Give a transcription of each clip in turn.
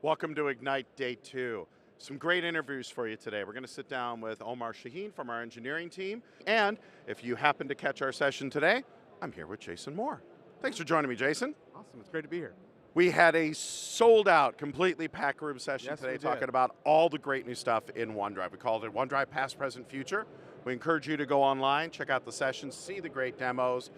Welcome to Ignite Day 2. Some great interviews for you today. We're going to sit down with Omar Shaheen from our engineering team. And if you happen to catch our session today, I'm here with Jason Moore. Thanks for joining me, Jason. Awesome, it's great to be here. We had a sold out, completely packed room session today talking about all the great new stuff in OneDrive. We called it OneDrive Past, Present, Future. We encourage you to go online, check out the sessions, see the great demos.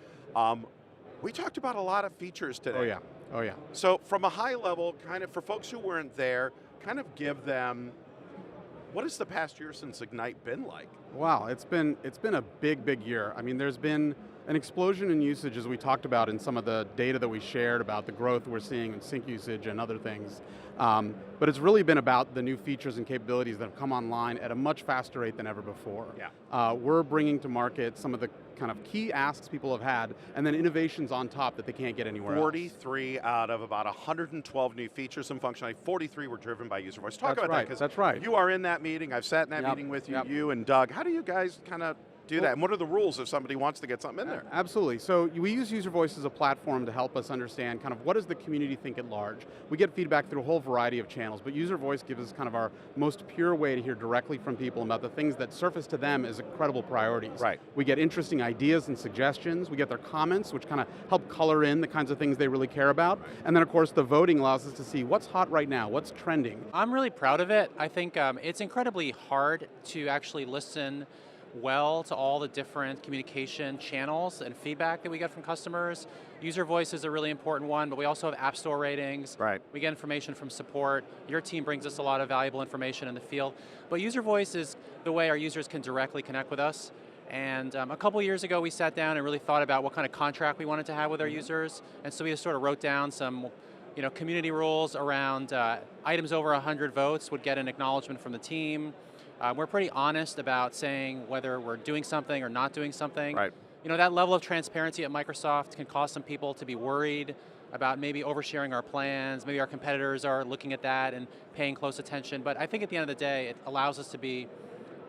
We talked about a lot of features today. Oh yeah. So from a high level, kind of for folks who weren't there, kind of give them, what has the past year since Ignite been like? Wow, it's been a big year. I mean, there's been an explosion in usage, as we talked about in some of the data that we shared about the growth we're seeing in sync usage and other things. But it's really been about the new features and capabilities that have come online at a much faster rate than ever before. Yeah. We're bringing to market some of the kind of key asks people have had, and then innovations on top that they can't get anywhere 43 out of about 112 new features and functionality, 43 were driven by user voice. Talk about that, because that's right. You are in that meeting, I've sat in that meeting with you, you and Doug. How do you guys kind of do that? And what are the rules if somebody wants to get something in there? Absolutely. So we use user voice as a platform to help us understand kind of what does the community think at large. We get feedback through a whole variety of channels, but user voice gives us kind of our most pure way to hear directly from people about the things that surface to them as incredible priorities. Right. We get interesting ideas and suggestions. We get their comments, which kind of help color in the kinds of things they really care about. Right. And then of course the voting allows us to see what's hot right now, what's trending. I'm really proud of it. I think it's incredibly hard to actually listen well to all the different communication channels and feedback that we get from customers. User voice is a really important one, but we also have app store ratings. Right. We get information from support. Your team brings us a lot of valuable information in the field. But user voice is the way our users can directly connect with us. And a couple years ago, we sat down and really thought about what kind of contract we wanted to have with our users. And so we just sort of wrote down some community rules around items over 100 votes would get an acknowledgement from the team. We're pretty honest about saying whether we're doing something or not doing something. Right. That level of transparency at Microsoft can cause some people to be worried about maybe oversharing our plans. Maybe our competitors are looking at that and paying close attention. But I think at the end of the day, it allows us to be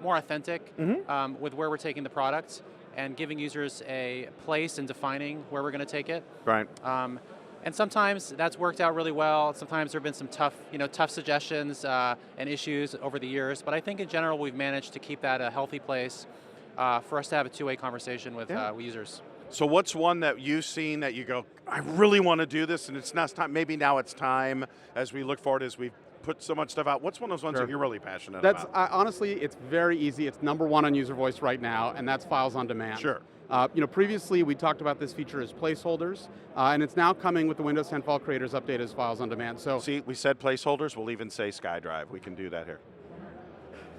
more authentic with where we're taking the product and giving users a place in defining where we're going to take it. Right. And sometimes that's worked out really well. Sometimes there have been some tough suggestions and issues over the years. But I think in general, we've managed to keep that a healthy place for us to have a two-way conversation with users. So what's one that you've seen that you go, I really want to do this, and it's not time, maybe now it's time as we look forward, as we've put so much stuff out. What's one of those ones that you're really passionate about? Honestly, it's very easy. It's number one on user voice right now, and that's files on demand. Sure. Previously we talked about this feature as placeholders, and it's now coming with the Windows 10 File Creators update as files on demand. So see, we said placeholders, we'll even say SkyDrive. We can do that here.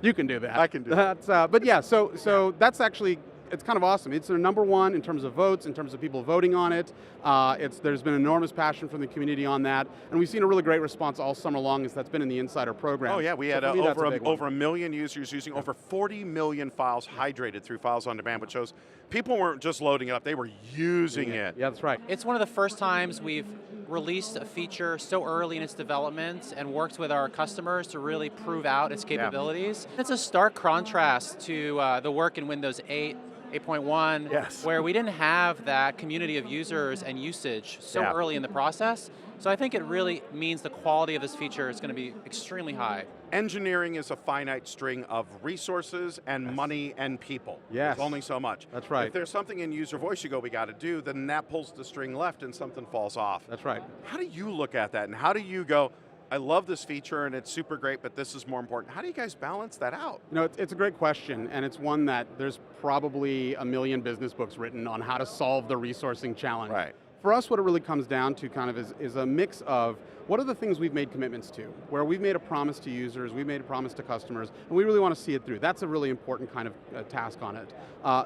You can do that. I can do that. But yeah, so that's actually, it's kind of awesome. It's their number one in terms of votes, in terms of people voting on it. There's been enormous passion from the community on that, and we've seen a really great response all summer long as that's been in the Insider program. Oh yeah, we had over a million users using over 40 million files hydrated through Files on Demand, which shows people weren't just loading it up, they were using it. Yeah, that's right. It's one of the first times we've released a feature so early in its development and worked with our customers to really prove out its capabilities. It's a stark contrast to the work in Windows 8, 8.1, where we didn't have that community of users and usage so early in the process. So I think it really means the quality of this feature is going to be extremely high. Engineering is a finite string of resources and money and people. Yes. There's only so much. That's right. If there's something in user voice you go, we got to do, then that pulls the string left and something falls off. That's right. How do you look at that, and how do you go, I love this feature and it's super great, but this is more important. How do you guys balance that out? It's a great question, and it's one that there's probably a million business books written on how to solve the resourcing challenge. Right. For us, what it really comes down to kind of is a mix of what are the things we've made commitments to, where we've made a promise to users, we've made a promise to customers, and we really want to see it through. That's a really important kind of task on it.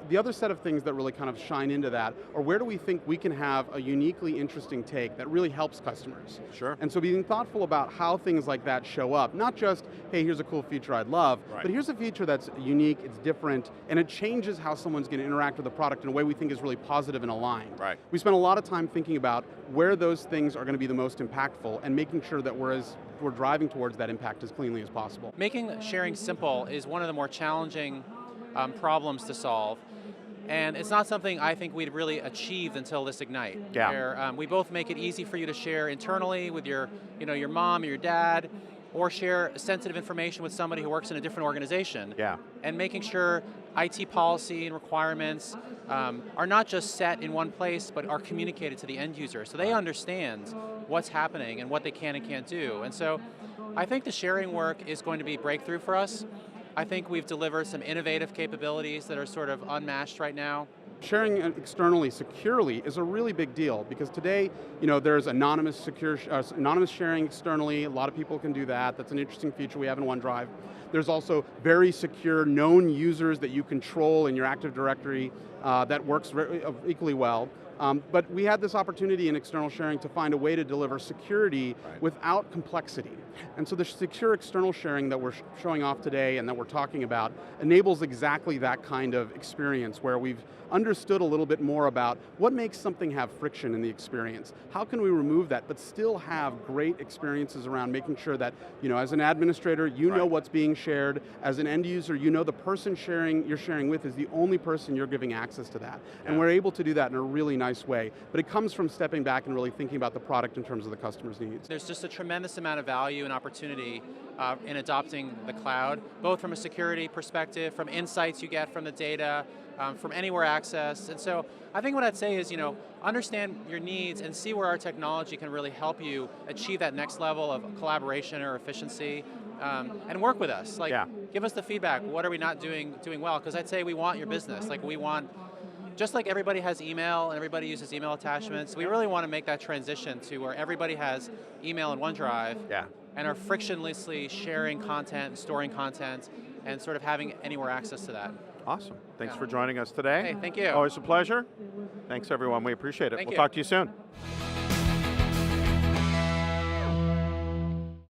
The other set of things that really kind of shine into that are where do we think we can have a uniquely interesting take that really helps customers. Sure. And so being thoughtful about how things like that show up, not just, hey, here's a cool feature I'd love, but here's a feature that's unique, it's different, and it changes how someone's going to interact with the product in a way we think is really positive and aligned. Right. We spend a lot of time thinking about where those things are going to be the most impactful and making sure that we're driving towards that impact as cleanly as possible. Making sharing simple is one of the more challenging problems to solve. And it's not something I think we'd really achieved until this Ignite. Yeah. Where we both make it easy for you to share internally with your mom or your dad, or share sensitive information with somebody who works in a different organization. Yeah. And making sure IT policy and requirements are not just set in one place, but are communicated to the end user, so they understand what's happening and what they can and can't do. And so I think the sharing work is going to be breakthrough for us. I think we've delivered some innovative capabilities that are sort of unmatched right now. Sharing externally securely is a really big deal because today, there's anonymous sharing externally. A lot of people can do that. That's an interesting feature we have in OneDrive. There's also very secure known users that you control in your Active Directory that works equally well. But we had this opportunity in external sharing to find a way to deliver security without complexity. And so the secure external sharing that we're showing off today and that we're talking about enables exactly that kind of experience where we've understood a little bit more about what makes something have friction in the experience. How can we remove that but still have great experiences around making sure that, as an administrator, you know what's being shared. As an end user, you know the person you're sharing with is the only person you're giving access to that. And we're able to do that in a really nice way. But it comes from stepping back and really thinking about the product in terms of the customer's needs. There's just a tremendous amount of value and opportunity in adopting the cloud, both from a security perspective, from insights you get from the data, from anywhere access. And so I think what I'd say is, understand your needs and see where our technology can really help you achieve that next level of collaboration or efficiency, and work with us. Give us the feedback. What are we not doing well? Because I'd say we want your business. We want, just like everybody has email and everybody uses email attachments, we really want to make that transition to where everybody has email and OneDrive and are frictionlessly sharing content and storing content and sort of having anywhere access to that. Awesome. Thanks for joining us today. Hey, thank you. Always a pleasure. Thanks everyone, we appreciate it. We'll talk to you soon.